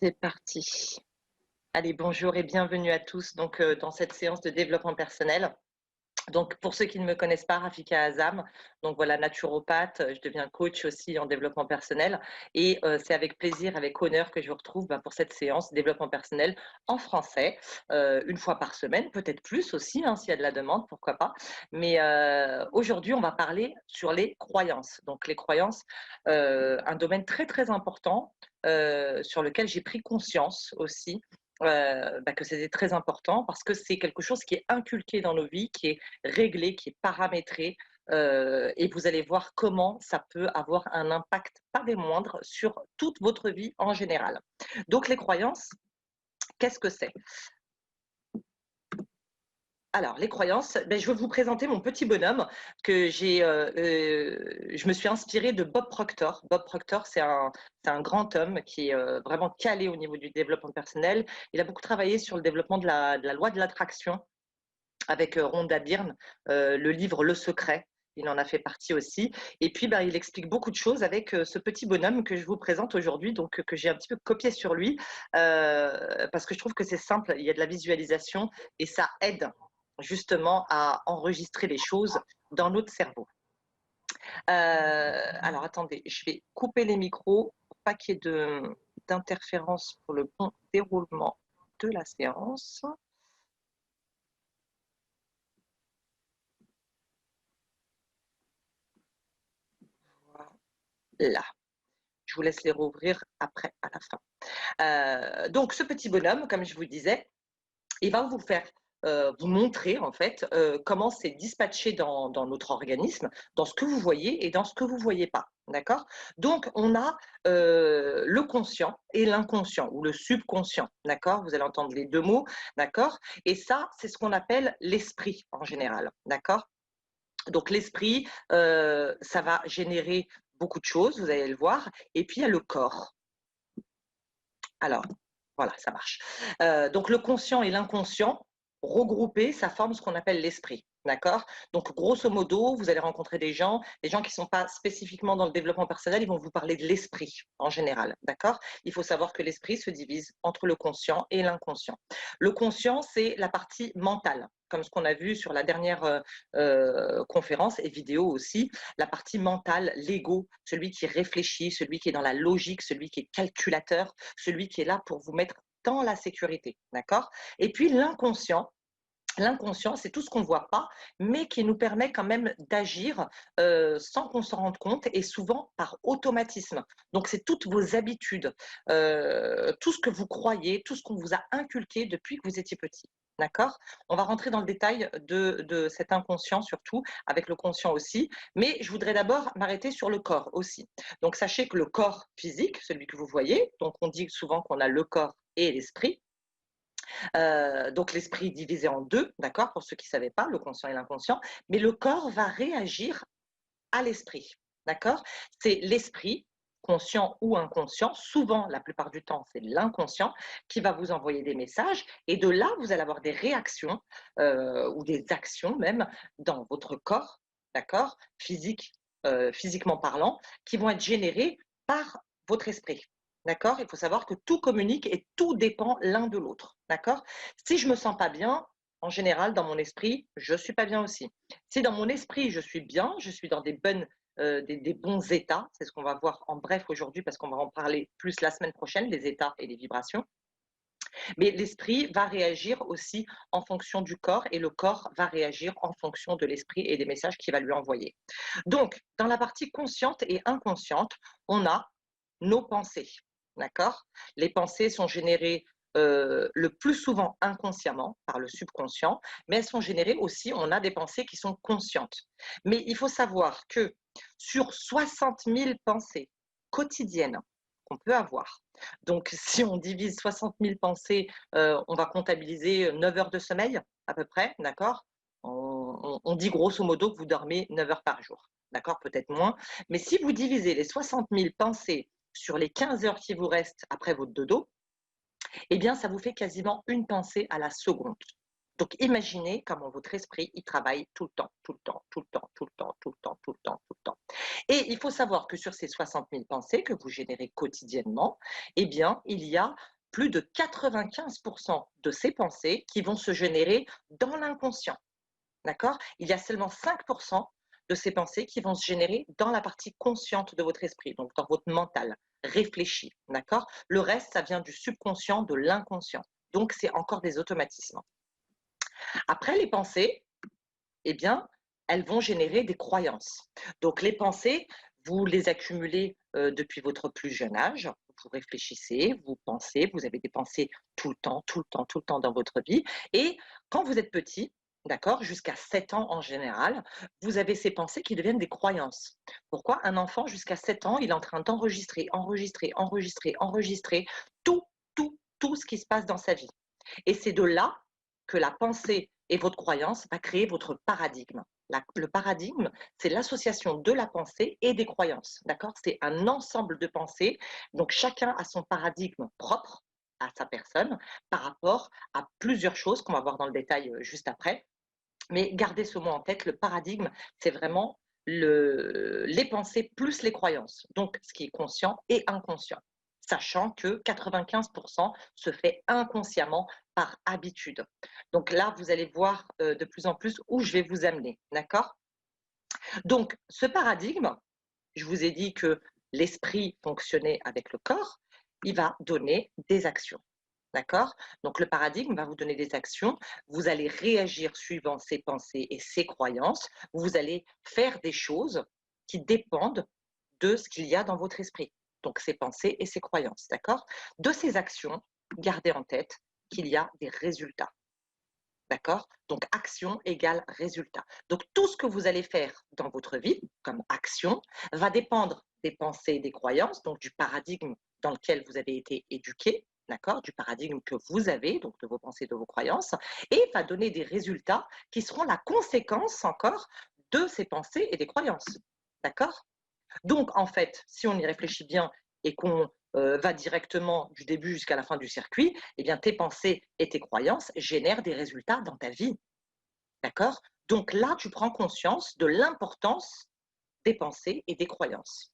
C'est parti. Allez, bonjour et bienvenue à tous dans cette séance de développement personnel. Donc, pour ceux qui ne me connaissent pas, Rafika Azam, donc voilà, naturopathe, je deviens coach aussi en développement personnel et c'est avec plaisir, avec honneur que je vous retrouve pour cette séance développement personnel en français, une fois par semaine, peut-être plus aussi, hein, s'il y a de la demande, pourquoi pas. Mais aujourd'hui, on va parler sur les croyances. Donc, les croyances, un domaine très, très important sur lequel j'ai pris conscience aussi que c'était très important parce que c'est quelque chose qui est inculqué dans nos vies, qui est réglé, qui est paramétré. Et vous allez voir comment ça peut avoir un impact, pas des moindres, sur toute votre vie en général. Donc les croyances, qu'est-ce que c'est? Alors, les croyances, je vais vous présenter mon petit bonhomme que je me suis inspirée de Bob Proctor. Bob Proctor, c'est un grand homme qui est vraiment calé au niveau du développement personnel. Il a beaucoup travaillé sur le développement de la loi de l'attraction avec Rhonda Byrne, le livre Le Secret. Il en a fait partie aussi. Et puis, il explique beaucoup de choses avec ce petit bonhomme que je vous présente aujourd'hui, donc que j'ai un petit peu copié sur lui, parce que je trouve que c'est simple, il y a de la visualisation et ça aide justement à enregistrer les choses dans notre cerveau. Alors, attendez, je vais couper les micros pour pas qu'il y ait d'interférence pour le bon déroulement de la séance. Voilà. Je vous laisse les rouvrir après, à la fin. Donc, ce petit bonhomme, comme je vous disais, il va vous faire vous montrer en fait comment c'est dispatché dans notre organisme, dans ce que vous voyez et dans ce que vous ne voyez pas. D'accord? Donc, on a le conscient et l'inconscient ou le subconscient. D'accord? Vous allez entendre les deux mots. D'accord? Et ça, c'est ce qu'on appelle l'esprit en général. D'accord? Donc, l'esprit, ça va générer beaucoup de choses, vous allez le voir. Et puis, il y a le corps. Alors, voilà, ça marche. Donc, le conscient et l'inconscient, regroupés, ça forme ce qu'on appelle l'esprit. D'accord? Donc, grosso modo, vous allez rencontrer des gens qui ne sont pas spécifiquement dans le développement personnel, ils vont vous parler de l'esprit en général. D'accord? Il faut savoir que l'esprit se divise entre le conscient et l'inconscient. Le conscient, c'est la partie mentale, comme ce qu'on a vu sur la dernière conférence et vidéo aussi, la partie mentale, l'ego, celui qui réfléchit, celui qui est dans la logique, celui qui est calculateur, celui qui est là pour vous mettre dans la sécurité. D'accord? Et puis l'inconscient, l'inconscient, c'est tout ce qu'on ne voit pas, mais qui nous permet quand même d'agir sans qu'on s'en rende compte et souvent par automatisme. Donc, c'est toutes vos habitudes, tout ce que vous croyez, tout ce qu'on vous a inculqué depuis que vous étiez petit. D'accord? On va rentrer dans le détail de cet inconscient surtout, avec le conscient aussi, mais je voudrais d'abord m'arrêter sur le corps aussi. Donc, sachez que le corps physique, celui que vous voyez, donc on dit souvent qu'on a le corps et l'esprit, donc l'esprit divisé en deux, d'accord, pour ceux qui ne savaient pas, le conscient et l'inconscient, mais le corps va réagir à l'esprit, d'accord? C'est l'esprit, conscient ou inconscient, souvent, la plupart du temps, c'est l'inconscient qui va vous envoyer des messages et de là, vous allez avoir des réactions ou des actions même dans votre corps, d'accord, physiquement parlant, qui vont être générées par votre esprit. D'accord? Il faut savoir que tout communique et tout dépend l'un de l'autre. D'accord? Si je me sens pas bien, en général, dans mon esprit, je suis pas bien aussi. Si dans mon esprit, je suis bien, je suis dans des bons états, c'est ce qu'on va voir en bref aujourd'hui parce qu'on va en parler plus la semaine prochaine, les états et les vibrations. Mais l'esprit va réagir aussi en fonction du corps et le corps va réagir en fonction de l'esprit et des messages qu'il va lui envoyer. Donc, dans la partie consciente et inconsciente, on a nos pensées. D'accord? Les pensées sont générées le plus souvent inconsciemment par le subconscient, mais elles sont générées aussi, on a des pensées qui sont conscientes. Mais il faut savoir que sur 60 000 pensées quotidiennes qu'on peut avoir, donc si on divise 60 000 pensées, on va comptabiliser 9 heures de sommeil à peu près, d'accord? On dit grosso modo que vous dormez 9 heures par jour, d'accord? Peut-être moins. Mais si vous divisez les 60 000 pensées sur les 15 heures qui vous restent après votre dodo, eh bien, ça vous fait quasiment une pensée à la seconde. Donc imaginez comment votre esprit, il travaille tout le temps, tout le temps, tout le temps, tout le temps, tout le temps, tout le temps, tout le temps. Et il faut savoir que sur ces 60 000 pensées que vous générez quotidiennement, eh bien, il y a plus de 95% de ces pensées qui vont se générer dans l'inconscient. D'accord? Il y a seulement 5% de ces pensées qui vont se générer dans la partie consciente de votre esprit, donc dans votre mental, réfléchi. D'accord? Le reste, ça vient du subconscient, de l'inconscient. Donc, c'est encore des automatismes. Après, les pensées, eh bien, elles vont générer des croyances. Donc, les pensées, vous les accumulez depuis votre plus jeune âge. Vous réfléchissez, vous pensez, vous avez des pensées tout le temps, tout le temps, tout le temps dans votre vie. Et quand vous êtes petit, d'accord, jusqu'à 7 ans en général, vous avez ces pensées qui deviennent des croyances. Pourquoi? Un enfant, jusqu'à 7 ans, il est en train d'enregistrer, enregistrer, enregistrer, enregistrer tout, tout, tout ce qui se passe dans sa vie. Et c'est de là que la pensée et votre croyance va créer votre paradigme. Le paradigme, c'est l'association de la pensée et des croyances. D'accord? C'est un ensemble de pensées. Donc, chacun a son paradigme propre à sa personne par rapport à plusieurs choses qu'on va voir dans le détail juste après. Mais gardez ce mot en tête, le paradigme, c'est vraiment les pensées plus les croyances. Donc, ce qui est conscient et inconscient, sachant que 95% se fait inconsciemment par habitude. Donc là, vous allez voir de plus en plus où je vais vous amener. D'accord? Donc, ce paradigme, je vous ai dit que l'esprit fonctionnait avec le corps, il va donner des actions. D'accord? Donc, le paradigme va vous donner des actions. Vous allez réagir suivant ces pensées et ces croyances. Vous allez faire des choses qui dépendent de ce qu'il y a dans votre esprit. Donc, ces pensées et ces croyances. D'accord? De ces actions, gardez en tête qu'il y a des résultats. D'accord? Donc, action égale résultat. Donc, tout ce que vous allez faire dans votre vie comme action va dépendre des pensées, des croyances, donc du paradigme dans lequel vous avez été éduqué, d'accord? Du paradigme que vous avez, donc de vos pensées, de vos croyances, et va donner des résultats qui seront la conséquence encore de ces pensées et des croyances. D'accord? Donc, en fait, si on y réfléchit bien et qu'on va directement du début jusqu'à la fin du circuit, eh bien, tes pensées et tes croyances génèrent des résultats dans ta vie. D'accord? Donc là, tu prends conscience de l'importance des pensées et des croyances.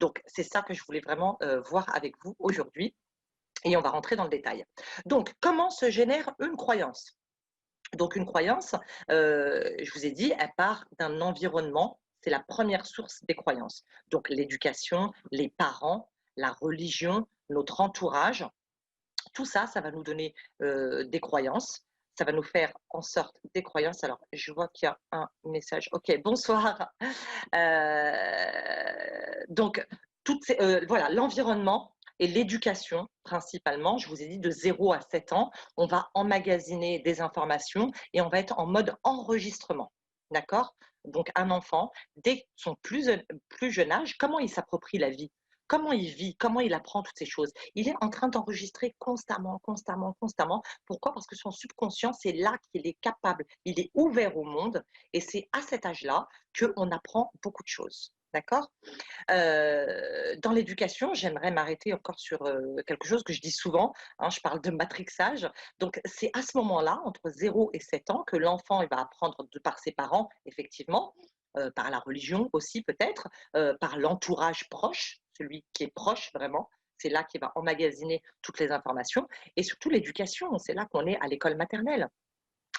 Donc, c'est ça que je voulais vraiment voir avec vous aujourd'hui et on va rentrer dans le détail. Donc, comment se génère une croyance? Donc, une croyance, je vous ai dit, elle part d'un environnement. C'est la première source des croyances. Donc, l'éducation, les parents, la religion, notre entourage, tout ça, ça va nous donner des croyances. Ça va nous faire en sorte des croyances. Alors, je vois qu'il y a un message. Ok, bonsoir. Donc, voilà, l'environnement et l'éducation principalement, je vous ai dit de 0 à 7 ans, on va emmagasiner des informations et on va être en mode enregistrement. D'accord? Donc, un enfant, dès son plus jeune âge, comment il s'approprie la vie? Comment il vit? Comment il apprend toutes ces choses? Il est en train d'enregistrer constamment, constamment, constamment. Pourquoi? Parce que son subconscient, c'est là qu'il est capable, il est ouvert au monde et c'est à cet âge-là qu'on apprend beaucoup de choses. D'accord? Dans l'éducation, j'aimerais m'arrêter encore sur quelque chose que je dis souvent, hein, je parle de matrixage. Donc, c'est à ce moment-là, entre 0 et 7 ans, que l'enfant il va apprendre de par ses parents, effectivement, par la religion aussi peut-être, par l'entourage proche, celui qui est proche vraiment. C'est là qu'il va emmagasiner toutes les informations et surtout l'éducation. C'est là qu'on est à l'école maternelle.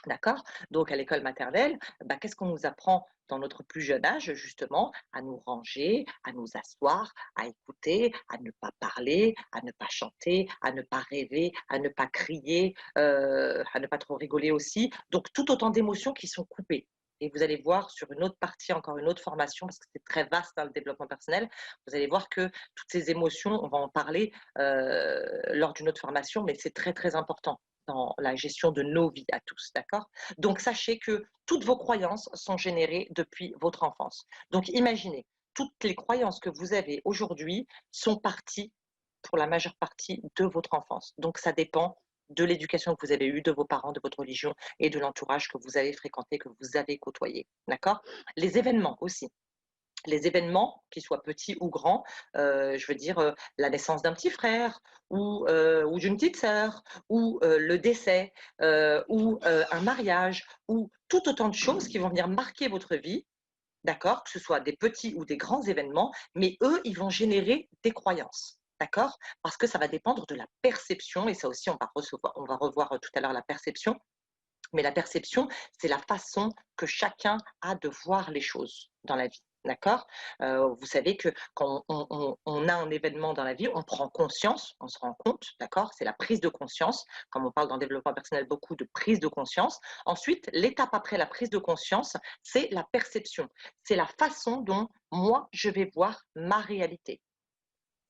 D'accord? Donc à l'école maternelle, bah, qu'est-ce qu'on nous apprend dans notre plus jeune âge, justement? À nous ranger, à nous asseoir, à écouter, à ne pas parler, à ne pas chanter, à ne pas rêver, à ne pas crier, à ne pas trop rigoler aussi. Donc tout autant d'émotions qui sont coupées. Et vous allez voir sur une autre partie, encore une autre formation, parce que c'est très vaste dans le développement personnel, vous allez voir que toutes ces émotions, on va en parler lors d'une autre formation, mais c'est très très important dans la gestion de nos vies à tous, d'accord? Donc sachez que toutes vos croyances sont générées depuis votre enfance. Donc imaginez, toutes les croyances que vous avez aujourd'hui sont parties, pour la majeure partie, de votre enfance. Donc ça dépend de l'éducation que vous avez eue, de vos parents, de votre religion et de l'entourage que vous avez fréquenté, que vous avez côtoyé, d'accord? Les événements aussi. Les événements, qu'ils soient petits ou grands, je veux dire, la naissance d'un petit frère ou d'une petite sœur ou le décès, un mariage ou tout autant de choses qui vont venir marquer votre vie, d'accord? Que ce soit des petits ou des grands événements, mais eux, ils vont générer des croyances, d'accord? Parce que ça va dépendre de la perception et ça aussi on va revoir, tout à l'heure la perception, mais la perception, c'est la façon que chacun a de voir les choses dans la vie, d'accord? Vous savez que quand on a un événement dans la vie, on prend conscience, on se rend compte, d'accord? C'est la prise de conscience, comme on parle dans le développement personnel beaucoup de prise de conscience. Ensuite, l'étape après la prise de conscience, c'est la perception. C'est la façon dont moi, je vais voir ma réalité.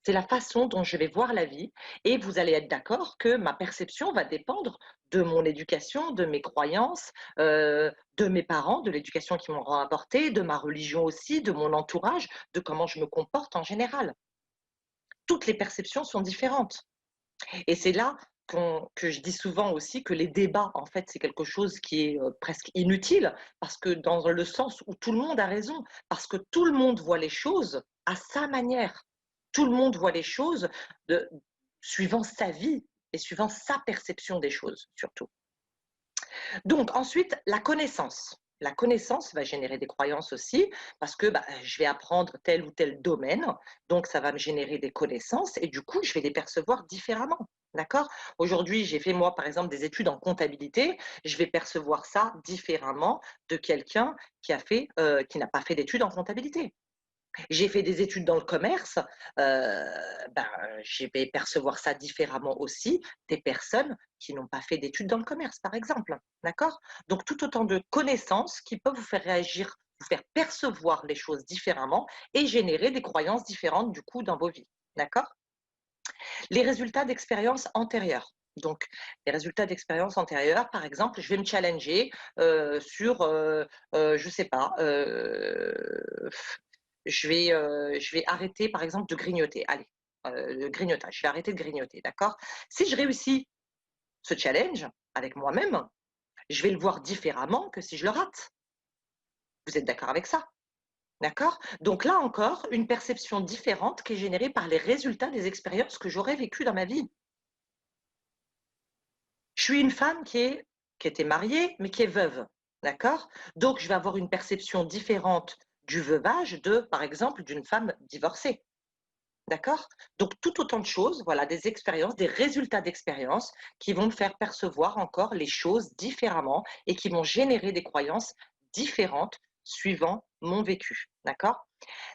C'est la façon dont je vais voir la vie et vous allez être d'accord que ma perception va dépendre de mon éducation, de mes croyances, de mes parents, de l'éducation qu'ils m'auront apportée, de ma religion aussi, de mon entourage, de comment je me comporte en général. Toutes les perceptions sont différentes et c'est là que je dis souvent aussi que les débats, en fait, c'est quelque chose qui est, presque inutile parce que dans le sens où tout le monde a raison, parce que tout le monde voit les choses à sa manière. Tout le monde voit les choses de suivant sa vie et suivant sa perception des choses, surtout. Donc ensuite, la connaissance. La connaissance va générer des croyances aussi parce que, bah, je vais apprendre tel ou tel domaine, donc ça va me générer des connaissances et du coup, je vais les percevoir différemment, d'accord? Aujourd'hui, j'ai fait moi, par exemple, des études en comptabilité, je vais percevoir ça différemment de quelqu'un qui n'a pas fait d'études en comptabilité. J'ai fait des études dans le commerce, ben, je vais percevoir ça différemment aussi des personnes qui n'ont pas fait d'études dans le commerce, par exemple, d'accord? Donc tout autant de connaissances qui peuvent vous faire réagir, vous faire percevoir les choses différemment et générer des croyances différentes, du coup, dans vos vies, d'accord? Les résultats d'expériences antérieures. Donc les résultats d'expériences antérieures, par exemple, je vais me challenger, sur, je sais pas, je vais arrêter par exemple de grignoter. Allez, le grignotage, je vais arrêter de grignoter, d'accord? Si je réussis ce challenge avec moi-même, je vais le voir différemment que si je le rate. Vous êtes d'accord avec ça? D'accord? Donc là encore, une perception différente qui est générée par les résultats des expériences que j'aurais vécues dans ma vie. Je suis une femme qui était mariée, mais qui est veuve, d'accord? Donc je vais avoir une perception différente du veuvage de, par exemple, d'une femme divorcée. D'accord? Donc tout autant de choses, voilà, des expériences, des résultats d'expériences qui vont me faire percevoir encore les choses différemment et qui vont générer des croyances différentes suivant mon vécu. D'accord?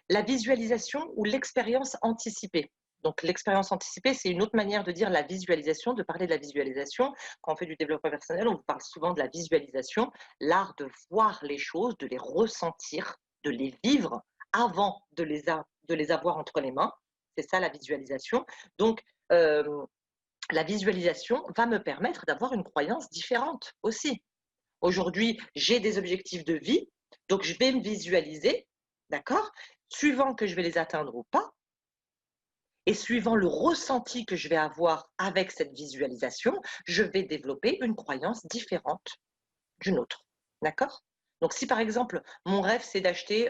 La visualisation ou l'expérience anticipée. Donc l'expérience anticipée, c'est une autre manière de dire la visualisation, de parler de la visualisation. Quand on fait du développement personnel, on vous parle souvent de la visualisation, l'art de voir les choses, de les ressentir, de les vivre avant de les avoir entre les mains. C'est ça la visualisation. Donc, la visualisation va me permettre d'avoir une croyance différente aussi. Aujourd'hui, j'ai des objectifs de vie, donc je vais me visualiser, d'accord? Suivant que je vais les atteindre ou pas, et suivant le ressenti que je vais avoir avec cette visualisation, je vais développer une croyance différente d'une autre, d'accord? Donc si par exemple, mon rêve, c'est d'acheter,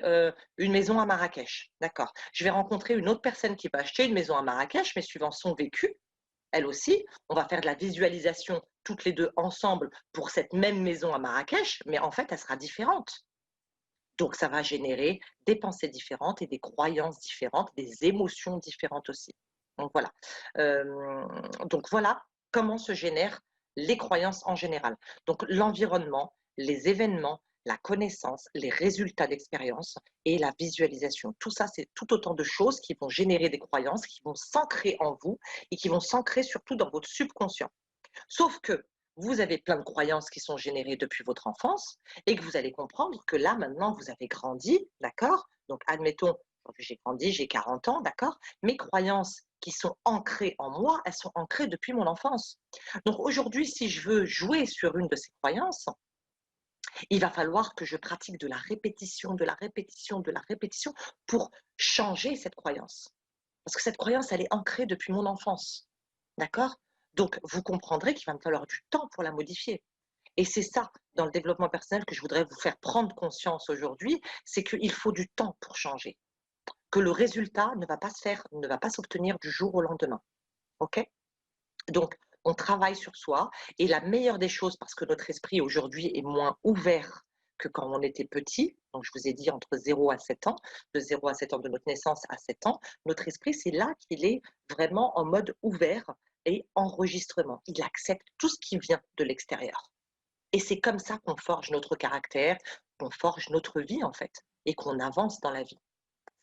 une maison à Marrakech, d'accord? Je vais rencontrer une autre personne qui va acheter une maison à Marrakech, mais suivant son vécu, elle aussi, on va faire de la visualisation toutes les 2 ensemble pour cette même maison à Marrakech, mais en fait, elle sera différente. Donc ça va générer des pensées différentes et des croyances différentes, des émotions différentes aussi. Donc voilà. Donc voilà comment se génèrent les croyances en général. Donc l'environnement, les événements, la connaissance, les résultats d'expérience et la visualisation. Tout ça, c'est tout autant de choses qui vont générer des croyances, qui vont s'ancrer en vous et qui vont s'ancrer surtout dans votre subconscient. Sauf que vous avez plein de croyances qui sont générées depuis votre enfance et que vous allez comprendre que là, maintenant, vous avez grandi, d'accord? Donc, admettons, aujourd'hui, j'ai grandi, j'ai 40 ans, d'accord? Mes croyances qui sont ancrées en moi, elles sont ancrées depuis mon enfance. Donc, aujourd'hui, si je veux jouer sur une de ces croyances, il va falloir que je pratique de la répétition, de la répétition, de la répétition pour changer cette croyance. Parce que cette croyance, elle est ancrée depuis mon enfance. D'accord? Donc, vous comprendrez qu'il va me falloir du temps pour la modifier. Et c'est ça, dans le développement personnel, que je voudrais vous faire prendre conscience aujourd'hui, c'est qu'il faut du temps pour changer, que le résultat ne va pas se faire, ne va pas s'obtenir du jour au lendemain. OK? Donc, on travaille sur soi et la meilleure des choses, parce que notre esprit aujourd'hui est moins ouvert que quand on était petit, donc je vous ai dit entre 0 à 7 ans, de 0 à 7 ans de notre naissance à 7 ans, notre esprit, c'est là qu'il est vraiment en mode ouvert et enregistrement. Il accepte tout ce qui vient de l'extérieur. Et c'est comme ça qu'on forge notre caractère, qu'on forge notre vie en fait, et qu'on avance dans la vie.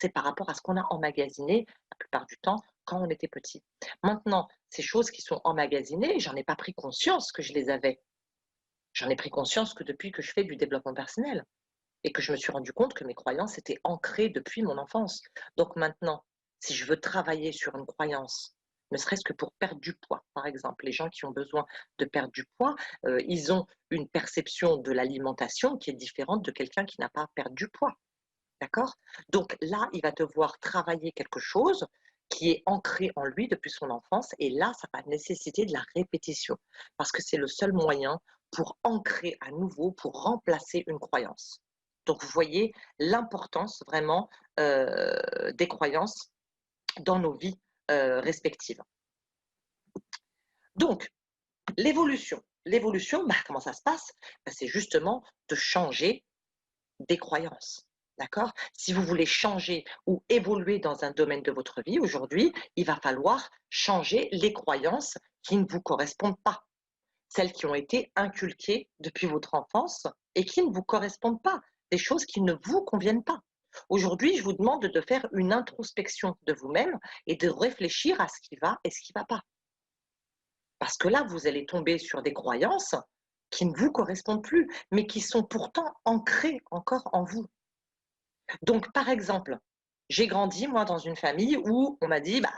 C'est par rapport à ce qu'on a emmagasiné la plupart du temps quand on était petit. Maintenant, ces choses qui sont emmagasinées, j'en ai pas pris conscience que je les avais. J'en ai pris conscience que depuis que je fais du développement personnel et que je me suis rendu compte que mes croyances étaient ancrées depuis mon enfance. Donc maintenant, si je veux travailler sur une croyance, ne serait-ce que pour perdre du poids, par exemple, les gens qui ont besoin de perdre du poids, ils ont une perception de l'alimentation qui est différente de quelqu'un qui n'a pas perdu du poids. D'accord? Donc là, il va devoir travailler quelque chose qui est ancré en lui depuis son enfance et là, ça va nécessiter de la répétition parce que c'est le seul moyen pour ancrer à nouveau, pour remplacer une croyance. Donc vous voyez l'importance vraiment, des croyances dans nos vies, respectives. Donc l'évolution, bah, comment ça se passe? Bah, c'est justement de changer des croyances. D'accord? Si vous voulez changer ou évoluer dans un domaine de votre vie aujourd'hui, il va falloir changer les croyances qui ne vous correspondent pas, celles qui ont été inculquées depuis votre enfance et qui ne vous correspondent pas, des choses qui ne vous conviennent pas. Aujourd'hui, je vous demande de faire une introspection de vous-même et de réfléchir à ce qui va et ce qui ne va pas. Parce que là, vous allez tomber sur des croyances qui ne vous correspondent plus, mais qui sont pourtant ancrées encore en vous. Donc, par exemple, j'ai grandi, moi, dans une famille où on m'a dit: «Bah,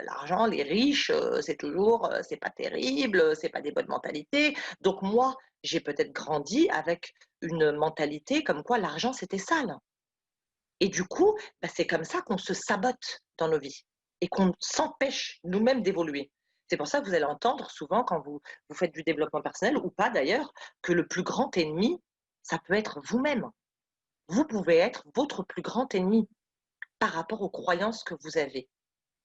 l'argent, les riches, c'est toujours, c'est pas terrible, c'est pas des bonnes mentalités». Donc moi, j'ai peut-être grandi avec une mentalité comme quoi l'argent, c'était sale et du coup, bah, c'est comme ça qu'on se sabote dans nos vies et qu'on s'empêche nous-mêmes d'évoluer. C'est pour ça que vous allez entendre souvent quand vous faites du développement personnel ou pas d'ailleurs, que le plus grand ennemi, ça peut être vous-même. Vous pouvez être votre plus grand ennemi par rapport aux croyances que vous avez,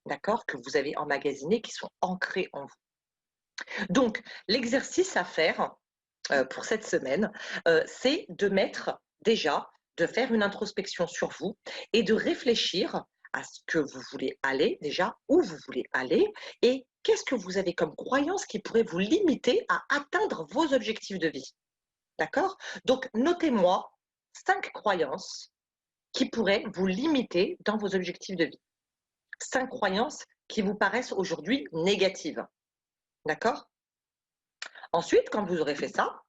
d'accord? Que vous avez emmagasinées, qui sont ancrées en vous. Donc, l'exercice à faire, pour cette semaine, c'est de mettre déjà, de faire une introspection sur vous et de réfléchir à ce que vous voulez aller déjà, où vous voulez aller et qu'est-ce que vous avez comme croyance qui pourrait vous limiter à atteindre vos objectifs de vie, d'accord? Donc, notez-moi 5 croyances qui pourraient vous limiter dans vos objectifs de vie. 5 croyances qui vous paraissent aujourd'hui négatives. D'accord? Ensuite, quand vous aurez fait ça,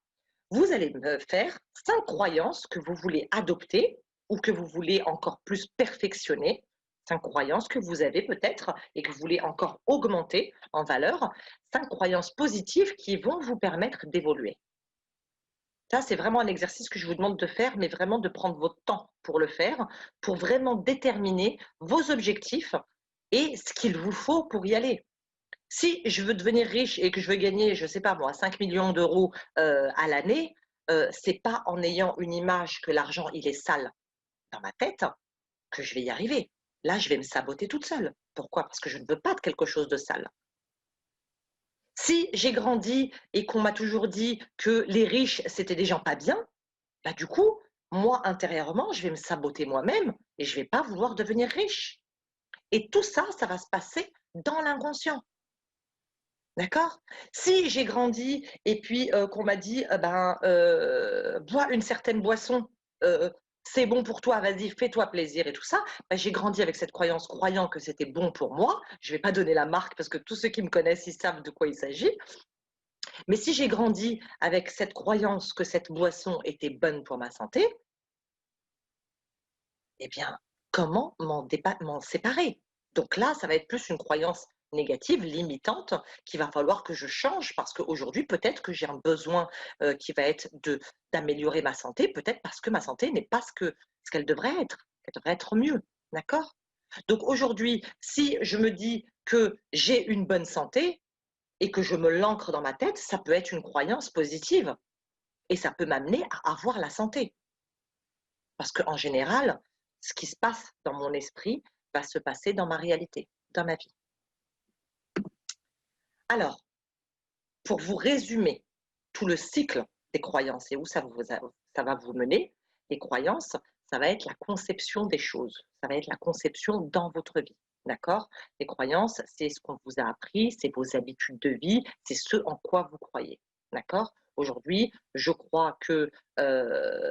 vous allez me faire 5 croyances que vous voulez adopter ou que vous voulez encore plus perfectionner. 5 croyances que vous avez peut-être et que vous voulez encore augmenter en valeur. 5 croyances positives qui vont vous permettre d'évoluer. Ça, c'est vraiment un exercice que je vous demande de faire, mais vraiment de prendre votre temps pour le faire, pour vraiment déterminer vos objectifs et ce qu'il vous faut pour y aller. Si je veux devenir riche et que je veux gagner, je ne sais pas moi, 5 millions d'euros à l'année, c'est pas en ayant une image que l'argent, il est sale dans ma tête que je vais y arriver. Là, je vais me saboter toute seule. Pourquoi? Parce que je ne veux pas de quelque chose de sale. Si j'ai grandi et qu'on m'a toujours dit que les riches, c'était des gens pas bien, bah, du coup, moi, intérieurement, je vais me saboter moi-même et je vais pas vouloir devenir riche. Et tout ça, ça va se passer dans l'inconscient. D'accord? Si j'ai grandi et puis, qu'on m'a dit: ben, bois une certaine boisson, c'est bon pour toi, vas-y, fais-toi plaisir» et tout ça, bah, j'ai grandi avec cette croyance, croyant que c'était bon pour moi. Je vais pas donner la marque parce que tous ceux qui me connaissent, ils savent de quoi il s'agit. Mais si j'ai grandi avec cette croyance que cette boisson était bonne pour ma santé, eh bien, comment m'en séparer? Donc là, ça va être plus une croyance négative, limitante, qu'il va falloir que je change parce qu'aujourd'hui, peut-être que j'ai un besoin qui va être d'améliorer ma santé, peut-être parce que ma santé n'est pas ce qu'elle devrait être. Elle devrait être mieux. D'accord? Donc aujourd'hui, si je me dis que j'ai une bonne santé et que je me l'ancre dans ma tête, ça peut être une croyance positive. Et ça peut m'amener à avoir la santé. Parce qu'en général, ce qui se passe dans mon esprit va se passer dans ma réalité, dans ma vie. Alors, pour vous résumer tout le cycle des croyances et où ça va vous mener, les croyances, ça va être la conception des choses, ça va être la conception dans votre vie. D'accord? Les croyances, c'est ce qu'on vous a appris, c'est vos habitudes de vie, c'est ce en quoi vous croyez. D'accord? Aujourd'hui, je crois que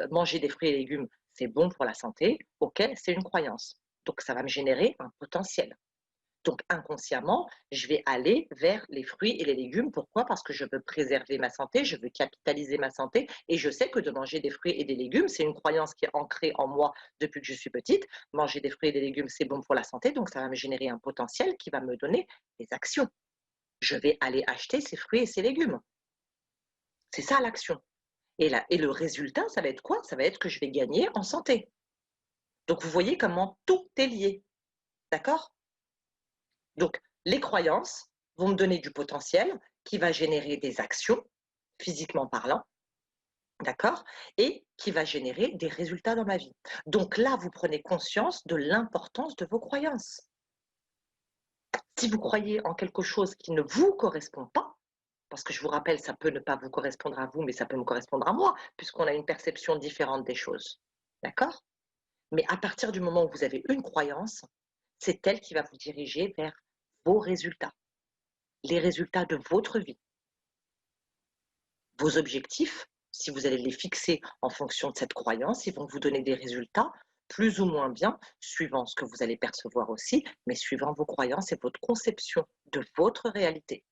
manger des fruits et légumes, c'est bon pour la santé. Ok, c'est une croyance. Donc, ça va me générer un potentiel. Donc inconsciemment, je vais aller vers les fruits et les légumes. Pourquoi? Parce que je veux préserver ma santé, je veux capitaliser ma santé et je sais que de manger des fruits et des légumes, c'est une croyance qui est ancrée en moi depuis que je suis petite. Manger des fruits et des légumes, c'est bon pour la santé, donc ça va me générer un potentiel qui va me donner des actions. Je vais aller acheter ces fruits et ces légumes. C'est ça l'action. Et le résultat, ça va être quoi? Ça va être que je vais gagner en santé. Donc vous voyez comment tout est lié. D'accord? Donc, les croyances vont me donner du potentiel qui va générer des actions, physiquement parlant, d'accord? Et qui va générer des résultats dans ma vie. Donc là, vous prenez conscience de l'importance de vos croyances. Si vous croyez en quelque chose qui ne vous correspond pas, parce que je vous rappelle, ça peut ne pas vous correspondre à vous, mais ça peut me correspondre à moi, puisqu'on a une perception différente des choses. D'accord? Mais à partir du moment où vous avez une croyance, c'est elle qui va vous diriger vers vos résultats, les résultats de votre vie. Vos objectifs, si vous allez les fixer en fonction de cette croyance, ils vont vous donner des résultats plus ou moins bien, suivant ce que vous allez percevoir aussi, mais suivant vos croyances et votre conception de votre réalité.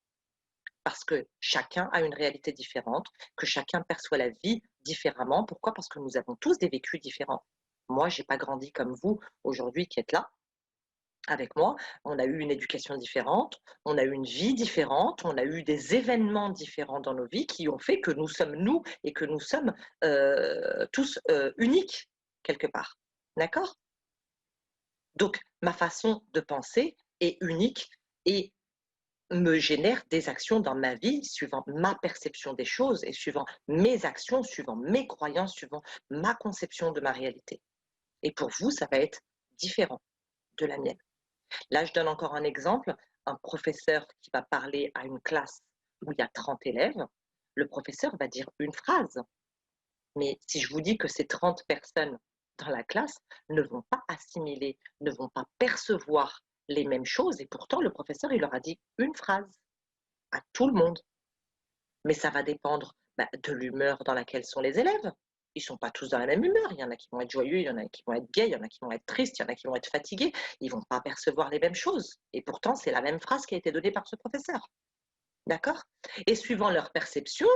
Parce que chacun a une réalité différente, que chacun perçoit la vie différemment. Pourquoi? Parce que nous avons tous des vécus différents. Moi, je n'ai pas grandi comme vous aujourd'hui qui êtes là avec moi. On a eu une éducation différente, on a eu une vie différente, on a eu des événements différents dans nos vies qui ont fait que nous sommes nous et que nous sommes tous uniques quelque part. D'accord? Donc, ma façon de penser est unique et me génère des actions dans ma vie suivant ma perception des choses et suivant mes actions, suivant mes croyances, suivant ma conception de ma réalité. Et pour vous, ça va être différent de la mienne. Là, je donne encore un exemple. Un professeur qui va parler à une classe où il y a 30 élèves, le professeur va dire une phrase. Mais si je vous dis que ces 30 personnes dans la classe ne vont pas assimiler, ne vont pas percevoir les mêmes choses, et pourtant le professeur, il leur a dit une phrase à tout le monde. Mais ça va dépendre de l'humeur dans laquelle sont les élèves. Ils ne sont pas tous dans la même humeur. Il y en a qui vont être joyeux, il y en a qui vont être gais, il y en a qui vont être tristes, il y en a qui vont être fatigués. Ils ne vont pas percevoir les mêmes choses. Et pourtant, c'est la même phrase qui a été donnée par ce professeur. D'accord? Et suivant leur perception,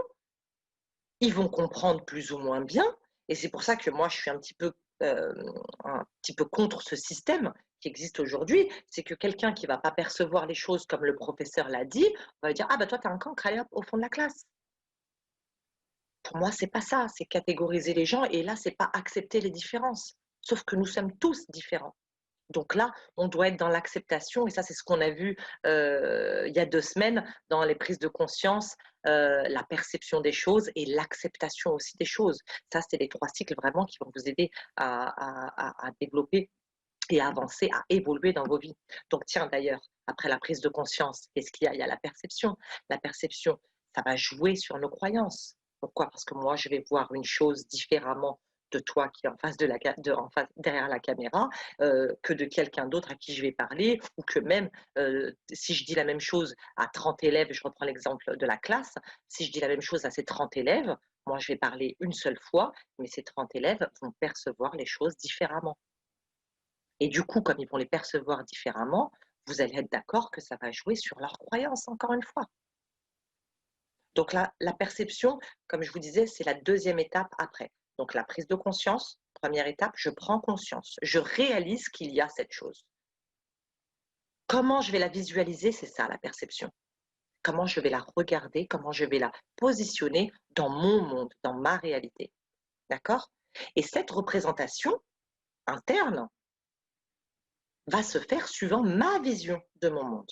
ils vont comprendre plus ou moins bien. Et c'est pour ça que moi, je suis un petit peu contre ce système qui existe aujourd'hui. C'est que quelqu'un qui ne va pas percevoir les choses comme le professeur l'a dit, va dire: ah, bah toi, tu as un cancre, allez hop, au fond de la classe. Pour moi, c'est pas ça, c'est catégoriser les gens et là, c'est pas accepter les différences. Sauf que nous sommes tous différents. Donc là, on doit être dans l'acceptation et ça, c'est ce qu'on a vu il y a 2 semaines dans les prises de conscience, la perception des choses et l'acceptation aussi des choses. Ça, c'est les 3 cycles vraiment qui vont vous aider à développer et à avancer, à évoluer dans vos vies. Donc tiens, d'ailleurs, après la prise de conscience, qu'est-ce qu'il y a? Il y a la perception. La perception, ça va jouer sur nos croyances. Pourquoi? Parce que moi, je vais voir une chose différemment de toi qui est en face en face, derrière la caméra, que de quelqu'un d'autre à qui je vais parler, ou que même si je dis la même chose à 30 élèves, je reprends l'exemple de la classe, si je dis la même chose à ces 30 élèves, moi je vais parler une seule fois, mais ces 30 élèves vont percevoir les choses différemment. Et du coup, comme ils vont les percevoir différemment, vous allez être d'accord que ça va jouer sur leurs croyances, encore une fois. Donc la perception, comme je vous disais, c'est la deuxième étape après. Donc la prise de conscience, première étape, je prends conscience, je réalise qu'il y a cette chose. Comment je vais la visualiser, c'est ça la perception. Comment je vais la regarder, comment je vais la positionner dans mon monde, dans ma réalité. D'accord? Et cette représentation interne va se faire suivant ma vision de mon monde.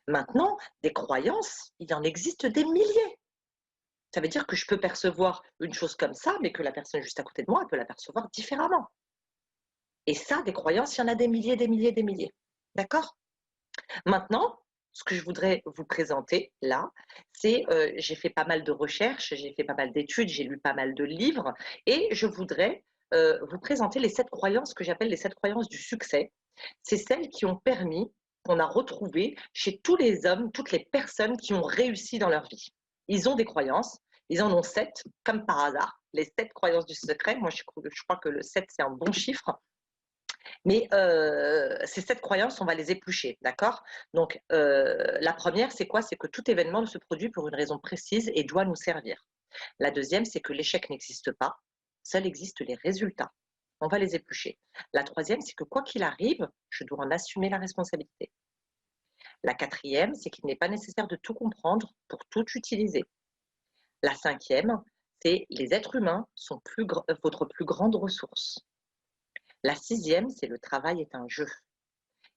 Maintenant, des croyances, il en existe des milliers. Ça veut dire que je peux percevoir une chose comme ça, mais que la personne juste à côté de moi, elle peut la percevoir différemment. Et ça, des croyances, il y en a des milliers, des milliers, des milliers. D'accord? Maintenant, ce que je voudrais vous présenter là, c'est, j'ai fait pas mal de recherches, j'ai fait pas mal d'études, j'ai lu pas mal de livres et je voudrais, vous présenter les 7 croyances que j'appelle les 7 croyances du succès. C'est celles qui ont permis, qu'on a retrouvées chez tous les hommes, toutes les personnes qui ont réussi dans leur vie. Ils ont des croyances, ils en ont 7, comme par hasard, les 7 croyances du secret. Moi, je crois que le 7, c'est un bon chiffre. Mais ces 7 croyances, on va les éplucher, d'accord? Donc la première, c'est quoi? C'est que tout événement ne se produit pour une raison précise et doit nous servir. La deuxième, c'est que l'échec n'existe pas, seuls existent les résultats. On va les éplucher. La troisième, c'est que quoi qu'il arrive, je dois en assumer la responsabilité. La quatrième, c'est qu'il n'est pas nécessaire de tout comprendre pour tout utiliser. La cinquième, c'est les êtres humains sont votre plus grande ressource. La sixième, c'est le travail est un jeu.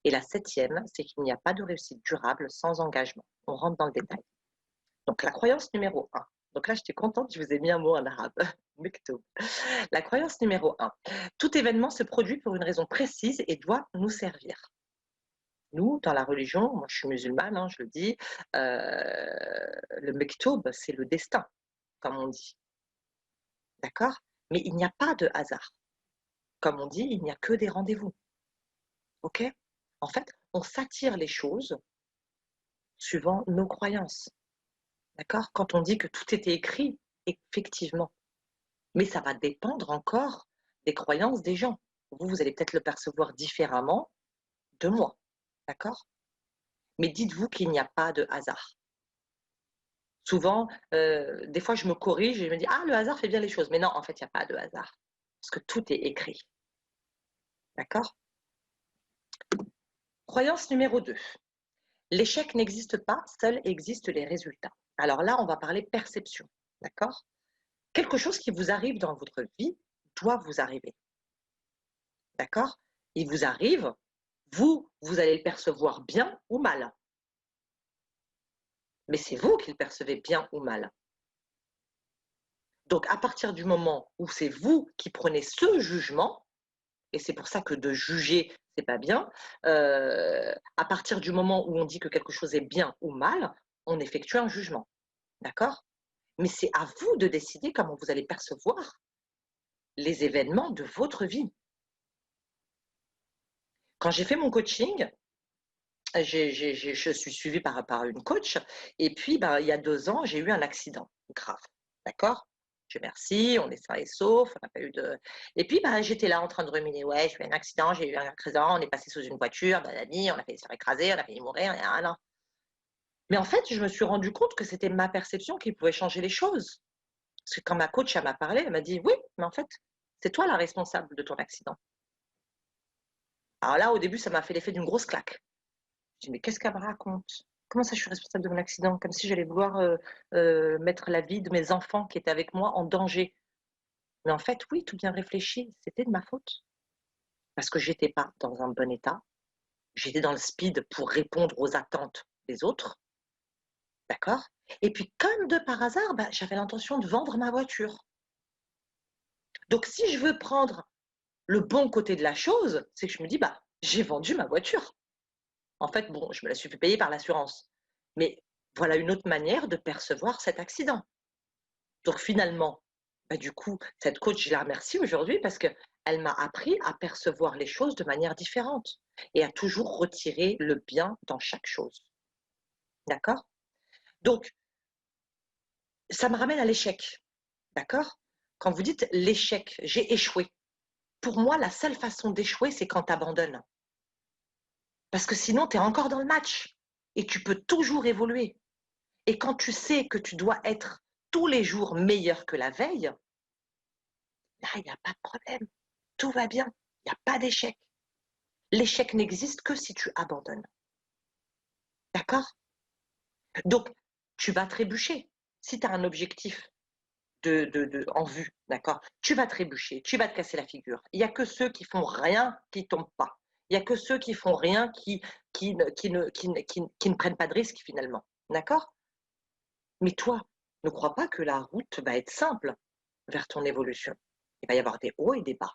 Et la septième, c'est qu'il n'y a pas de réussite durable sans engagement. On rentre dans le détail. Donc la croyance numéro 1. Donc là, j'étais contente, je vous ai mis un mot en arabe. Mektoub. La croyance numéro 1. Tout événement se produit pour une raison précise et doit nous servir. Nous, dans la religion, moi je suis musulmane, je le dis, le mektoub, c'est le destin, comme on dit. D'accord? Mais il n'y a pas de hasard. Comme on dit, il n'y a que des rendez-vous. OK? En fait, on s'attire les choses suivant nos croyances. D'accord? Quand on dit que tout était écrit, effectivement. Mais ça va dépendre encore des croyances des gens. Vous allez peut-être le percevoir différemment de moi. D'accord? Mais dites-vous qu'il n'y a pas de hasard. Souvent, des fois, je me corrige et je me dis: «Ah, le hasard fait bien les choses». Mais non, en fait, il n'y a pas de hasard. Parce que tout est écrit. D'accord? Croyance numéro 2. L'échec n'existe pas, seuls existent les résultats. Alors là, on va parler perception. D'accord? Quelque chose qui vous arrive dans votre vie doit vous arriver. D'accord? Il vous arrive, vous allez le percevoir bien ou mal. Mais c'est vous qui le percevez bien ou mal. Donc, à partir du moment où c'est vous qui prenez ce jugement, et c'est pour ça que de juger, c'est pas bien, à partir du moment où on dit que quelque chose est bien ou mal, on effectue un jugement. D'accord? Mais c'est à vous de décider comment vous allez percevoir les événements de votre vie. Quand j'ai fait mon coaching, je suis suivie par une coach et puis, ben, il y a 2 ans, j'ai eu un accident grave, d'accord? Dieu merci, on est sains et saufs, on n'a pas eu de et puis, ben, j'étais là en train de ruminer: «Ouais, j'ai eu un accident, j'ai eu un accident, on est passé sous une voiture, nanani, on a failli se faire écraser, on a failli mourir, nanana». Mais en fait, je me suis rendu compte que c'était ma perception qui pouvait changer les choses. Parce que quand ma coach, elle m'a parlé, elle m'a dit: «Oui, mais en fait, c'est toi la responsable de ton accident». Alors là, au début, ça m'a fait l'effet d'une grosse claque. Je dis: «Mais qu'est-ce qu'elle me raconte? Comment ça je suis responsable de mon accident? Comme si j'allais vouloir, mettre la vie de mes enfants qui étaient avec moi en danger». Mais en fait, oui, tout bien réfléchi, c'était de ma faute. Parce que j'étais pas dans un bon état, j'étais dans le speed pour répondre aux attentes des autres, d'accord? Et puis comme de par hasard, bah, j'avais l'intention de vendre ma voiture. Donc si je veux prendre le bon côté de la chose, c'est que je me dis: «Bah, j'ai vendu ma voiture». En fait, bon, je me la suis fait payer par l'assurance. Mais voilà une autre manière de percevoir cet accident. Donc finalement, bah, du coup, cette coach, je la remercie aujourd'hui parce qu'elle m'a appris à percevoir les choses de manière différente et à toujours retirer le bien dans chaque chose. D'accord? Donc, ça me ramène à l'échec. D'accord? Quand vous dites l'échec, j'ai échoué. Pour moi, la seule façon d'échouer, c'est quand tu abandonnes. Parce que sinon, tu es encore dans le match et tu peux toujours évoluer. Et quand tu sais que tu dois être tous les jours meilleur que la veille, là, il n'y a pas de problème. Tout va bien. Il n'y a pas d'échec. L'échec n'existe que si tu abandonnes. D'accord? Donc, tu vas trébucher. Si tu as un objectif en vue, d'accord? Tu vas trébucher, tu vas te casser la figure. Il n'y a que ceux qui font rien qui tombent pas. Il n'y a que ceux qui font rien qui ne prennent pas de risques finalement. D'accord? Mais toi, Ne crois pas que la route va être simple vers ton évolution. Il va y avoir des hauts et des bas,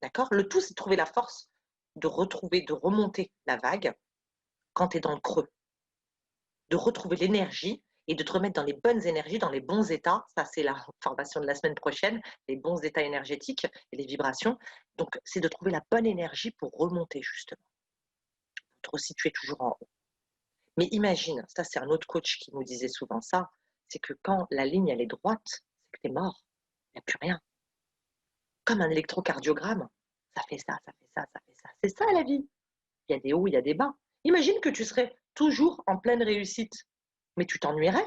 d'accord? Le tout, c'est de trouver la force de retrouver, de remonter la vague quand tu es dans le creux, de retrouver l'énergie et de te remettre dans les bonnes énergies, dans les bons états. Ça, c'est la formation de la semaine prochaine, les bons états énergétiques et les vibrations. Donc, c'est de trouver la bonne énergie pour remonter, justement, pour te resituer toujours en haut. Mais imagine, ça, c'est un autre coach qui nous disait souvent ça, c'est que quand la ligne, elle est droite, c'est que tu es mort. Il n'y a plus rien. Comme un électrocardiogramme. Ça fait ça, ça fait ça, ça fait ça. C'est ça la vie. Il y a des hauts, il y a des bas. Imagine que tu serais toujours en pleine réussite, mais tu t'ennuierais.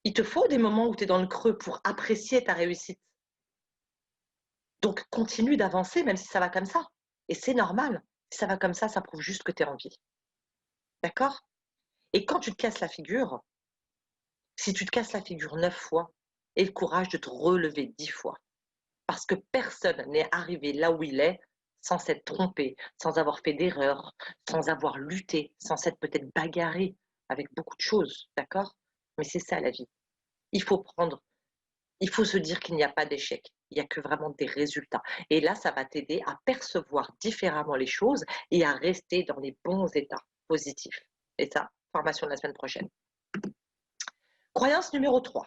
Il te faut des moments où tu es dans le creux pour apprécier ta réussite. Donc continue d'avancer même si ça va comme ça. Et c'est normal. Si ça va comme ça prouve juste que tu es en vie. D'accord? Et quand tu te casses la figure, si tu te casses la figure 9 fois, aie le courage de te relever 10 fois. Parce que personne n'est arrivé là où il est sans s'être trompé, sans avoir fait d'erreurs, sans avoir lutté, sans s'être peut-être bagarré avec beaucoup de choses, d'accord? Mais c'est ça la vie. Il faut prendre, il faut se dire qu'il n'y a pas d'échec, il n'y a que vraiment des résultats. Et là, ça va t'aider à percevoir différemment les choses et à rester dans les bons états positifs. Et ça, formation de la semaine prochaine. Croyance numéro 3.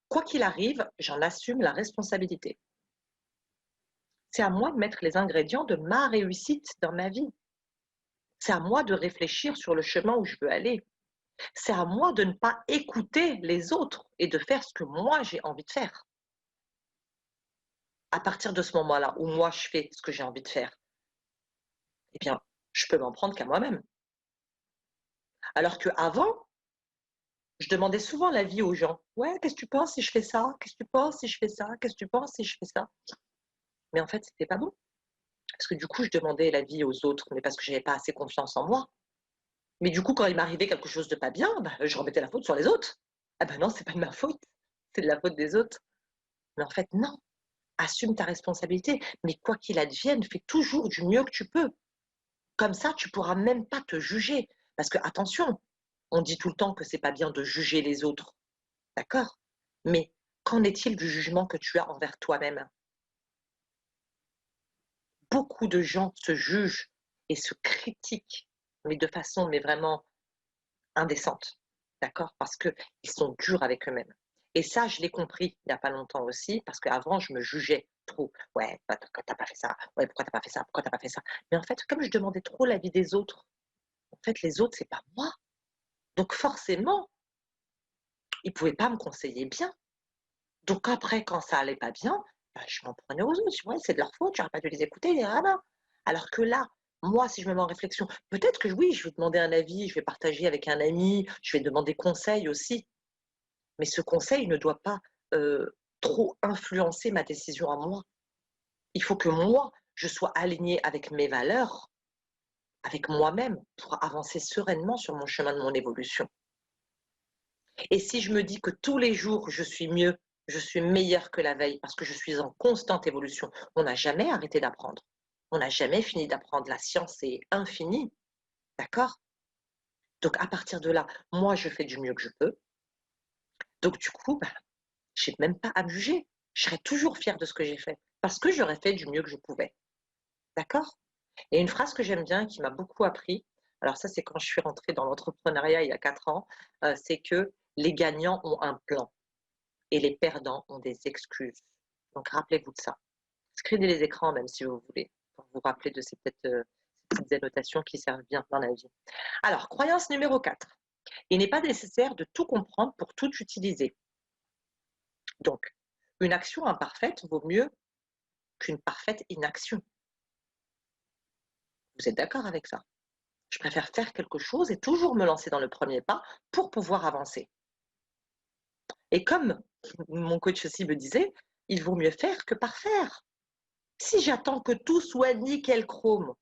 Quoi qu'il arrive, j'en assume la responsabilité. C'est à moi de mettre les ingrédients de ma réussite dans ma vie. C'est à moi de réfléchir sur le chemin où je veux aller. C'est à moi de ne pas écouter les autres et de faire ce que moi j'ai envie de faire. À partir de ce moment-là où moi je fais ce que j'ai envie de faire, eh bien, je peux m'en prendre qu'à moi-même. Alors qu'avant, je demandais souvent l'avis aux gens. Ouais, qu'est-ce que tu penses si je fais ça? Qu'est-ce que tu penses si je fais ça? Qu'est-ce que tu penses si je fais ça? Mais en fait, c'était pas bon. Parce que du coup, je demandais l'avis aux autres, mais parce que j'avais pas assez confiance en moi. Mais du coup, quand il m'arrivait quelque chose de pas bien, bah, je remettais la faute sur les autres. Ah ben non, c'est pas de ma faute, c'est de la faute des autres. Mais en fait, non, assume ta responsabilité. Mais quoi qu'il advienne, fais toujours du mieux que tu peux. Comme ça, tu pourras même pas te juger. Parce que attention, on dit tout le temps que c'est pas bien de juger les autres, d'accord? Mais qu'en est-il du jugement que tu as envers toi-même? Beaucoup de gens se jugent et se critiquent, mais de façon mais vraiment indécente, d'accord? Parce qu'ils sont durs avec eux-mêmes. Et ça, je l'ai compris il n'y a pas longtemps aussi, parce qu'avant, je me jugeais trop. Ouais, bah, pourquoi t'as pas fait ça? Ouais, pourquoi t'as pas fait ça? Pourquoi t'as pas fait ça? Mais en fait, comme je demandais trop l'avis des autres, en fait, les autres, c'est pas moi. Donc forcément, ils pouvaient pas me conseiller bien. Donc après, quand ça allait pas bien, bah, je m'en prenais aux autres. Je dis, ouais, c'est de leur faute, j'aurais pas dû les écouter, ah ben. Alors que là, moi, si je me mets en réflexion, peut-être que oui, je vais demander un avis, je vais partager avec un ami, je vais demander conseil aussi. Mais ce conseil ne doit pas trop influencer ma décision à moi. Il faut que moi, je sois alignée avec mes valeurs, avec moi-même, pour avancer sereinement sur mon chemin de mon évolution. Et si je me dis que tous les jours, je suis mieux, je suis meilleure que la veille parce que je suis en constante évolution, on n'a jamais arrêté d'apprendre. On n'a jamais fini d'apprendre. La science est infinie, d'accord? Donc à partir de là, moi, je fais du mieux que je peux. Donc du coup, bah, je n'ai même pas à me juger. Je serai toujours fière de ce que j'ai fait parce que j'aurais fait du mieux que je pouvais. D'accord? Et une phrase que j'aime bien, qui m'a beaucoup appris, alors ça, c'est quand je suis rentrée dans l'entrepreneuriat il y a 4 ans, c'est que les gagnants ont un plan et les perdants ont des excuses. Donc rappelez-vous de ça. Screenez les écrans même si vous voulez, pour vous rappeler de ces petites annotations qui servent bien dans la vie. Alors, croyance numéro 4. Il n'est pas nécessaire de tout comprendre pour tout utiliser. Donc, une action imparfaite vaut mieux qu'une parfaite inaction. Vous êtes d'accord avec ça? Je préfère faire quelque chose et toujours me lancer dans le premier pas pour pouvoir avancer. Et comme mon coach aussi me disait, il vaut mieux faire que parfaire. Si j'attends que tout soit nickel chrome,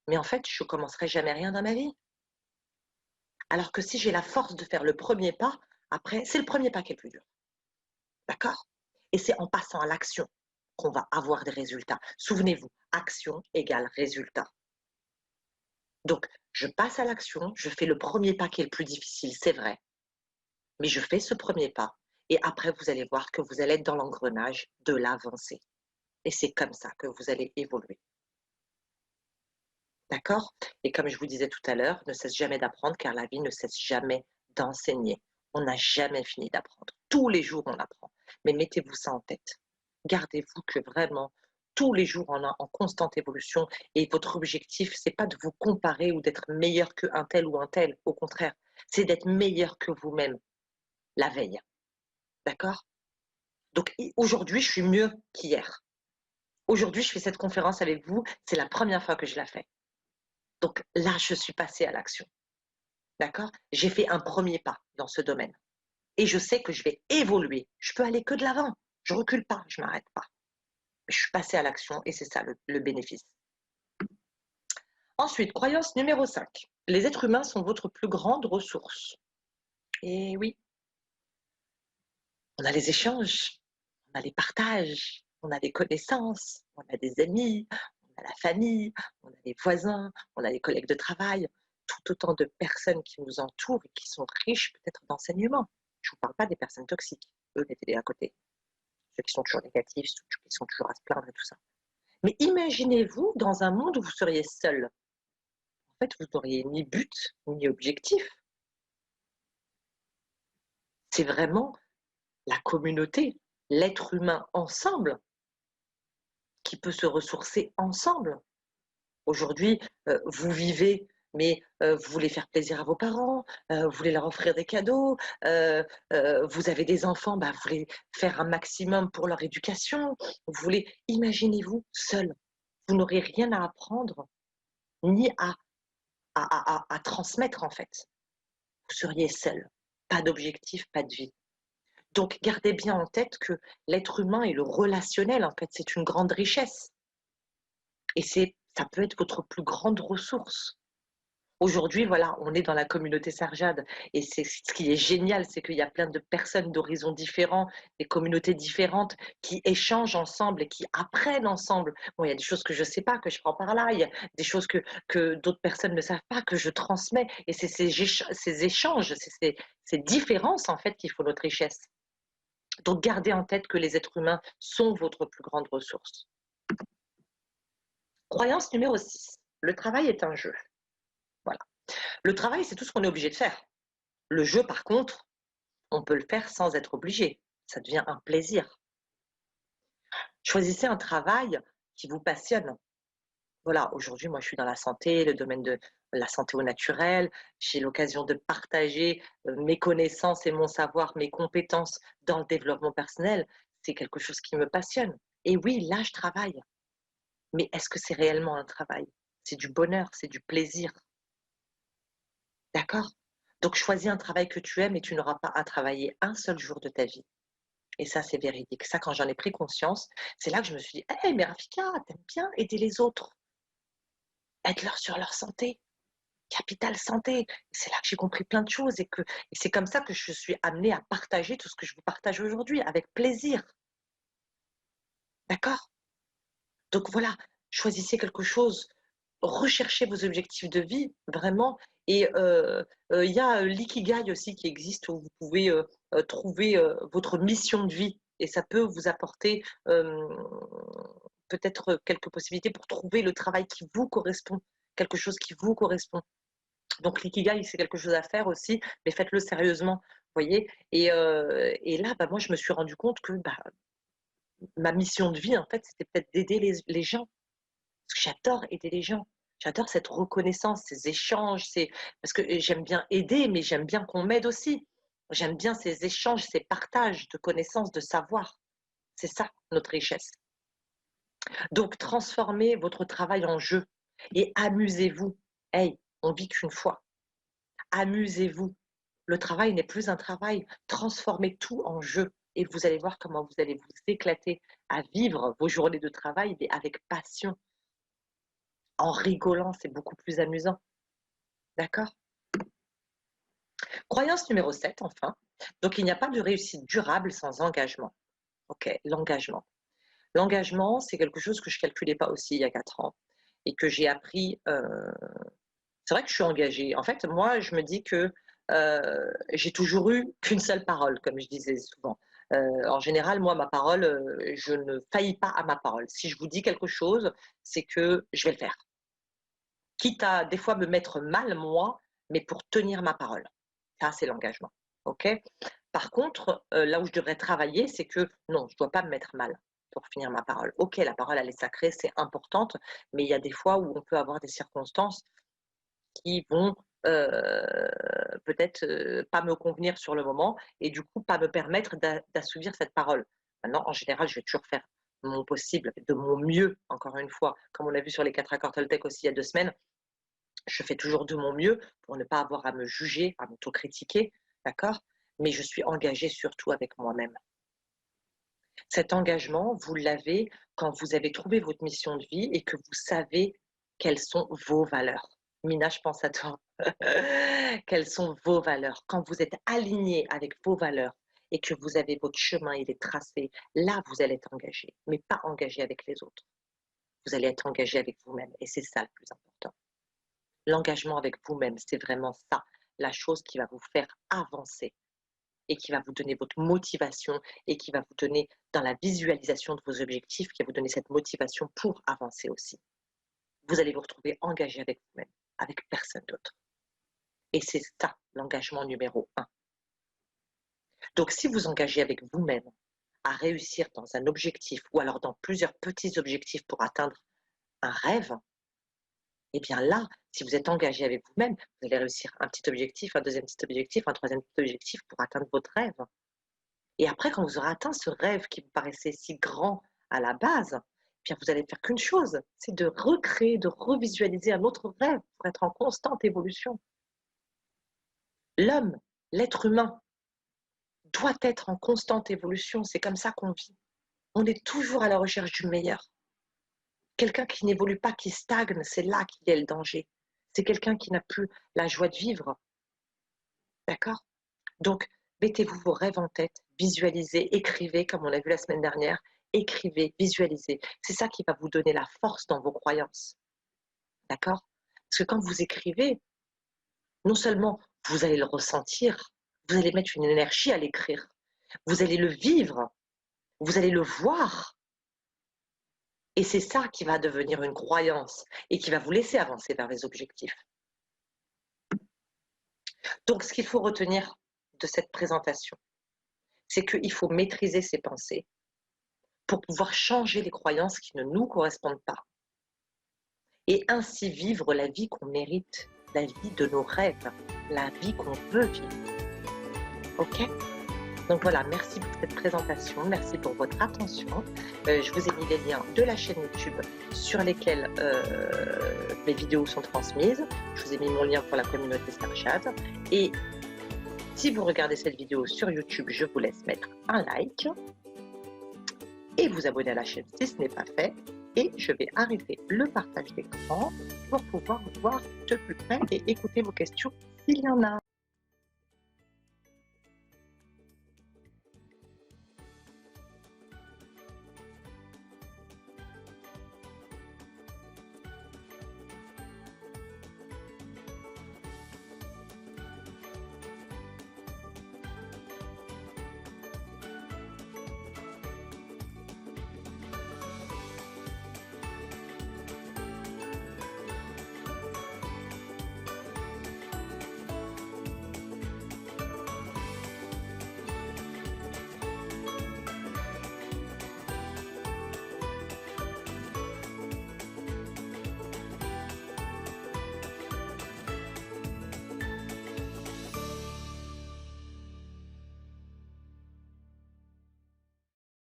mais en fait, je commencerai jamais rien dans ma vie. Alors que si j'ai la force de faire le premier pas, après, c'est le premier pas qui est le plus dur. D'accord? Et c'est en passant à l'action qu'on va avoir des résultats. Souvenez-vous, action égale résultat. Donc, je passe à l'action, je fais le premier pas qui est le plus difficile, c'est vrai. Mais je fais ce premier pas et après vous allez voir que vous allez être dans l'engrenage de l'avancée et c'est comme ça que vous allez évoluer. D'accord? Et comme je vous disais tout à l'heure, ne cesse jamais d'apprendre car la vie ne cesse jamais d'enseigner. On n'a jamais fini d'apprendre. Tous les jours, on apprend. Mais mettez-vous ça en tête. Gardez-vous que vraiment, tous les jours, on est en constante évolution et votre objectif, c'est pas de vous comparer ou d'être meilleur qu'un tel ou un tel. Au contraire, c'est d'être meilleur que vous-même la veille. D'accord? Donc aujourd'hui, je suis mieux qu'hier. Aujourd'hui, je fais cette conférence avec vous. C'est la première fois que je la fais. Donc là, je suis passée à l'action. D'accord? J'ai fait un premier pas dans ce domaine et je sais que je vais évoluer. Je peux aller que de l'avant. Je recule pas, je m'arrête pas. Je suis passée à l'action et c'est ça le bénéfice. Ensuite, croyance numéro 5. Les êtres humains sont votre plus grande ressource. Et oui, on a les échanges, on a les partages, on a des connaissances, on a des amis, on a la famille, on a les voisins, on a les collègues de travail, tout autant de personnes qui nous entourent et qui sont riches peut-être d'enseignements. Je ne vous parle pas des personnes toxiques, eux, mettez-les à côté. Ceux qui sont toujours négatifs, ceux qui sont toujours à se plaindre et tout ça. Mais imaginez-vous dans un monde où vous seriez seul. En fait, vous n'auriez ni but, ni objectif. C'est vraiment la communauté, l'être humain ensemble, qui peut se ressourcer ensemble. Aujourd'hui, vous vivez, mais vous voulez faire plaisir à vos parents, vous voulez leur offrir des cadeaux, vous avez des enfants, bah, vous voulez faire un maximum pour leur éducation. Vous voulez, imaginez-vous seul, vous n'aurez rien à apprendre, ni à transmettre en fait. Vous seriez seul, pas d'objectif, pas de vie. Donc gardez bien en tête que l'être humain et le relationnel, en fait, c'est une grande richesse. Et ça peut être votre plus grande ressource. Aujourd'hui, voilà, on est dans la communauté Sarjad et c'est ce qui est génial, c'est qu'il y a plein de personnes d'horizons différents, des communautés différentes qui échangent ensemble et qui apprennent ensemble. Bon, il y a des choses que je ne sais pas, que je prends par là, il y a des choses que d'autres personnes ne savent pas, que je transmets. Et c'est ces échanges, ces différences, en fait, qui font notre richesse. Donc, gardez en tête que les êtres humains sont votre plus grande ressource. Croyance numéro 6. Le travail est un jeu. Voilà. Le travail, c'est tout ce qu'on est obligé de faire. Le jeu, par contre, on peut le faire sans être obligé. Ça devient un plaisir. Choisissez un travail qui vous passionne. Voilà, aujourd'hui, moi, je suis dans la santé, le domaine de la santé au naturel. J'ai l'occasion de partager mes connaissances et mon savoir, mes compétences dans le développement personnel. C'est quelque chose qui me passionne. Et oui, là, je travaille. Mais est-ce que c'est réellement un travail? C'est du bonheur, c'est du plaisir. D'accord? Donc, choisis un travail que tu aimes et tu n'auras pas à travailler un seul jour de ta vie. Et ça, c'est véridique. Ça, quand j'en ai pris conscience, c'est là que je me suis dit: «Hey, mais Rafika, t'aimes bien aider les autres, aide-leur sur leur santé, capital santé». Et c'est là que j'ai compris plein de choses et c'est comme ça que je suis amenée à partager tout ce que je vous partage aujourd'hui avec plaisir. D'accord? Donc voilà, choisissez quelque chose, recherchez vos objectifs de vie, vraiment. Et il y a l'ikigai aussi qui existe où vous pouvez trouver votre mission de vie et ça peut vous apporter peut-être quelques possibilités pour trouver le travail qui vous correspond, quelque chose qui vous correspond. Donc l'ikigai, c'est quelque chose à faire aussi, mais faites-le sérieusement, vous voyez. Et là, bah, moi, je me suis rendu compte que bah, ma mission de vie, en fait, c'était peut-être d'aider les gens. Parce que j'adore aider les gens. J'adore cette reconnaissance, ces échanges, parce que j'aime bien aider, mais j'aime bien qu'on m'aide aussi. J'aime bien ces échanges, ces partages de connaissances, de savoir. C'est ça notre richesse. Donc transformez votre travail en jeu et amusez-vous. Hey, on vit qu'une fois. Amusez-vous. Le travail n'est plus un travail. Transformez tout en jeu et vous allez voir comment vous allez vous éclater à vivre vos journées de travail, mais avec passion. En rigolant, c'est beaucoup plus amusant. D'accord? Croyance numéro 7, enfin. Donc, il n'y a pas de réussite durable sans engagement. OK, l'engagement. L'engagement, c'est quelque chose que je ne calculais pas aussi il y a 4 ans et que j'ai appris. C'est vrai que je suis engagée. En fait, moi, je me dis que j'ai toujours eu qu'une seule parole, comme je disais souvent. En général, moi, ma parole, je ne faillis pas à ma parole. Si je vous dis quelque chose, c'est que je vais le faire. Quitte à des fois me mettre mal moi, mais pour tenir ma parole. Ça, c'est l'engagement, OK? Par contre, là où je devrais travailler, c'est que non, je dois pas me mettre mal pour finir ma parole. OK, la parole, elle est sacrée, c'est importante, mais il y a des fois où on peut avoir des circonstances qui vont, peut-être, pas me convenir sur le moment et du coup pas me permettre d'assouvir cette parole. Maintenant, en général, je vais toujours faire mon possible, de mon mieux, encore une fois, comme on l'a vu sur les 4 accords Toltec aussi il y a 2 semaines, je fais toujours de mon mieux pour ne pas avoir à me juger, à m'autocritiquer, d'accord? Mais je suis engagée surtout avec moi-même. Cet engagement, vous l'avez quand vous avez trouvé votre mission de vie et que vous savez quelles sont vos valeurs. Mina, je pense à toi. Quelles sont vos valeurs? Quand vous êtes aligné avec vos valeurs et que vous avez votre chemin, il est tracé, là, vous allez être engagé, mais pas engagé avec les autres. Vous allez être engagé avec vous-même et c'est ça le plus important. L'engagement avec vous-même, c'est vraiment ça, la chose qui va vous faire avancer et qui va vous donner votre motivation et qui va vous donner dans la visualisation de vos objectifs, qui va vous donner cette motivation pour avancer aussi. Vous allez vous retrouver engagé avec vous-même, avec personne d'autre. Et c'est ça l'engagement numéro 1. Donc si vous engagez avec vous-même à réussir dans un objectif ou alors dans plusieurs petits objectifs pour atteindre un rêve, et bien là, si vous êtes engagé avec vous-même, vous allez réussir un petit objectif, un deuxième petit objectif, un troisième petit objectif pour atteindre votre rêve. Et après, quand vous aurez atteint ce rêve qui vous paraissait si grand à la base, eh bien vous allez faire qu'une chose, c'est de recréer, de revisualiser un autre rêve pour être en constante évolution. L'homme, l'être humain, doit être en constante évolution. C'est comme ça qu'on vit. On est toujours à la recherche du meilleur. Quelqu'un qui n'évolue pas, qui stagne, c'est là qu'il y a le danger. C'est quelqu'un qui n'a plus la joie de vivre. D'accord? Donc, mettez-vous vos rêves en tête, visualisez, écrivez, comme on l'a vu la semaine dernière, écrivez, visualisez. C'est ça qui va vous donner la force dans vos croyances. D'accord? Parce que quand vous écrivez, non seulement vous allez le ressentir, vous allez mettre une énergie à l'écrire, vous allez le vivre, vous allez le voir. Et c'est ça qui va devenir une croyance et qui va vous laisser avancer vers les objectifs. Donc, ce qu'il faut retenir de cette présentation, c'est qu'il faut maîtriser ses pensées pour pouvoir changer les croyances qui ne nous correspondent pas et ainsi vivre la vie qu'on mérite, la vie de nos rêves, la vie qu'on veut vivre. Ok? Donc voilà, merci pour cette présentation, merci pour votre attention. Je vous ai mis les liens de la chaîne YouTube sur lesquels les vidéos sont transmises. Je vous ai mis mon lien pour la communauté Snapchat. Et si vous regardez cette vidéo sur YouTube, je vous laisse mettre un like et vous abonner à la chaîne si ce n'est pas fait. Et je vais arrêter le partage d'écran pour pouvoir vous voir de plus près et écouter vos questions s'il y en a.